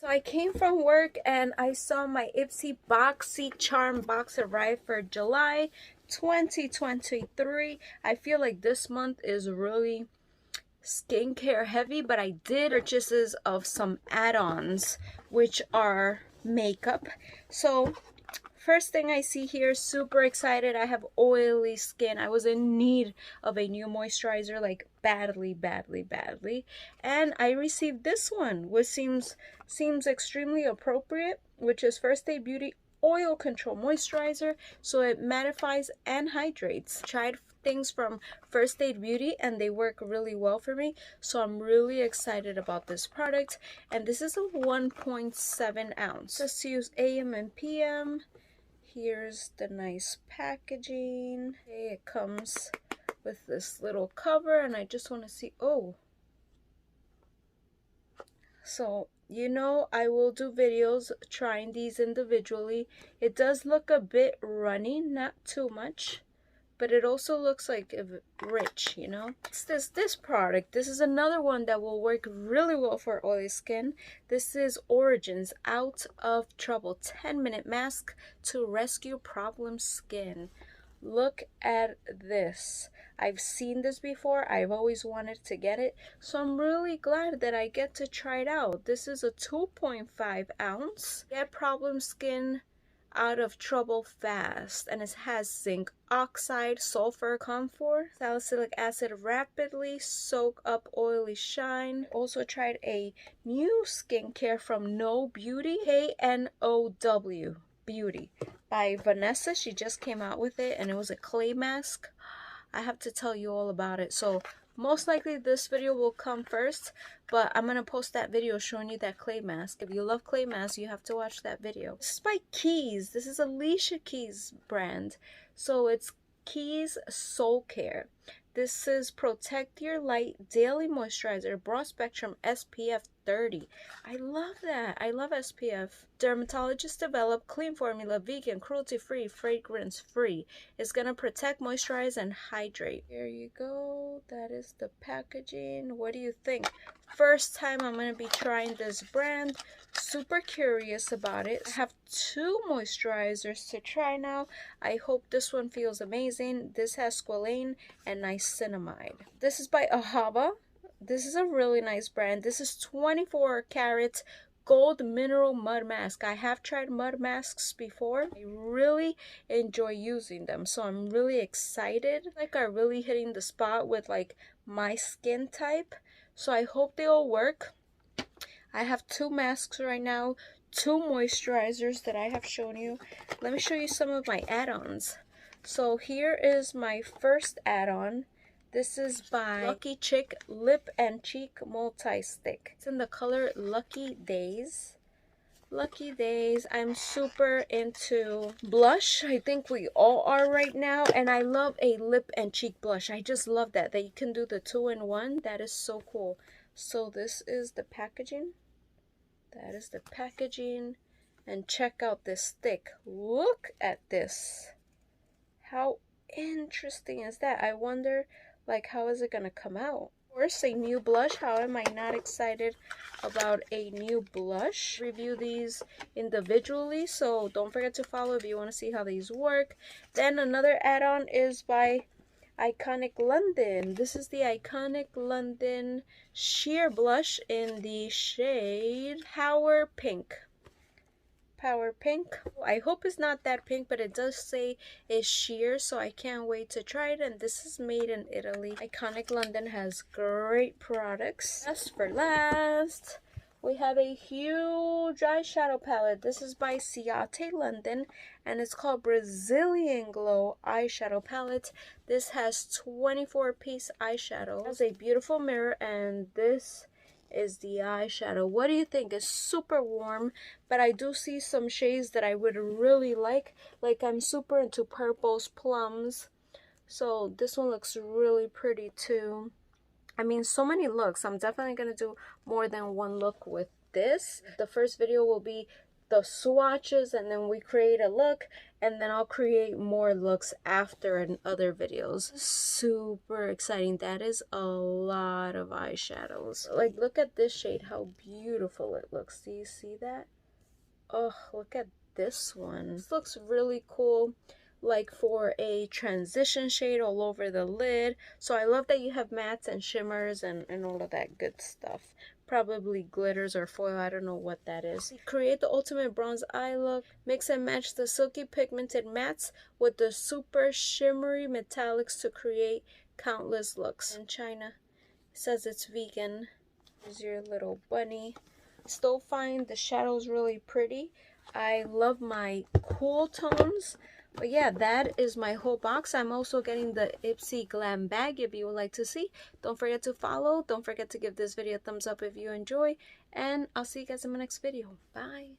So I came from work and I saw my Ipsy Boxycharm box arrive for July 2023. I feel like this month is really skincare heavy, but I did purchases of some add-ons, which are makeup. So first thing I see here, super excited. I have oily skin. I was in need of a new moisturizer, like badly. And I received this one, which seems extremely appropriate, which is First Aid Beauty Oil Control Moisturizer. So it mattifies and hydrates. Tried things from First Aid Beauty and they work really well for me. So I'm really excited about this product. And this is a 1.7 ounce. Just use AM and PM. Here's the nice packaging. Okay, it comes with this little cover and I just want to see, oh. So, you know, I will do videos trying these individually. It does look a bit runny, not too much, but it also looks like rich, you know. It's this product. This is another one that will work really well for oily skin. This is Origin's Out of Trouble 10-minute mask to rescue problem skin. Look at this. I've seen this before. I've always wanted to get it, so I'm really glad that I get to try it out. This is a 2.5 ounce. Get problem skin out of trouble fast, and it has zinc oxide, sulfur, camphor, salicylic acid, rapidly soak up oily shine. Also tried a new skincare from No Beauty, KNOW Beauty by Vanessa. She just came out with it and it was a clay mask. I have to tell you all about it. So most likely this video will come first, but I'm gonna post that video showing you that clay mask. If you love clay masks, you have to watch that video. This is by Keys. This is Alicia Keys brand. So it's Keys Soul Care. This is Protect Your Light Daily Moisturizer, Broad Spectrum, SPF 30. I love that. I love SPF. Dermatologist developed clean formula, vegan, cruelty-free, fragrance-free. It's gonna protect, moisturize, and hydrate. Here you go. That is the packaging. What do you think? First time I'm gonna be trying this brand. Super curious about it. I have two moisturizers to try now. I hope this one feels amazing. This has squalane and niacinamide. This is by Ahava. This is a really nice brand. This is 24 karat gold mineral mud mask. I have tried mud masks before. I really enjoy using them, so I'm really excited. Like, are really hitting the spot with like my skin type. So I hope they all work. I have two masks right now, two moisturizers that I have shown you. Let me show you some of my add-ons. So here is my first add-on. This is by Lucky Chick Lip and Cheek Multi-Stick. It's in the color Lucky Days. Lucky Days. I'm super into blush. I think we all are right now. And I love a lip and cheek blush. I just love that you can do the 2-in-1. That is so cool. So this is the packaging. That is the packaging. And check out this stick. Look at this. How interesting is that? I wonder, like, how is it gonna come out? Of course, a new blush. How am I not excited about a new blush? Review these individually, so don't forget to follow if you want to see how these work. Then another add-on is by Iconic London. This is the Iconic London Sheer Blush in the shade Power Pink. Power Pink. I hope it's not that pink, but it does say it's sheer, so I can't wait to try it. And this is made in Italy. Iconic London has great products. Last for last, we have a huge eyeshadow palette. This is by Ciate London and it's called Brazilian Glow Eyeshadow Palette. This has 24-piece eyeshadow. It has a beautiful mirror, and this is the eyeshadow. What do you think? It's super warm, but I do see some shades that I would really like. Like, I'm super into purples, plums. So this one looks really pretty too. I mean, so many looks. I'm definitely gonna do more than one look with this. The first video will be the swatches, and then we create a look, and then I'll create more looks after in other videos. Super exciting. That is a lot of eyeshadows. Like, look at this shade, how beautiful it looks. Do you see that? Oh, look at this one. This looks really cool, like for a transition shade all over the lid. So I love that you have mattes and shimmers and all of that good stuff. Probably glitters or foil, I don't know what that is. Create the ultimate bronze eye look. Mix and match the silky pigmented mattes with the super shimmery metallics to create countless looks. In China, it says it's vegan. Here's your little bunny. Still find the shadows really pretty. I love my cool tones. But yeah, that is my whole box. I'm also getting the Ipsy glam bag if you would like to see. Don't forget to follow. Don't forget to give this video a thumbs up if you enjoy. And I'll see you guys in my next video. Bye.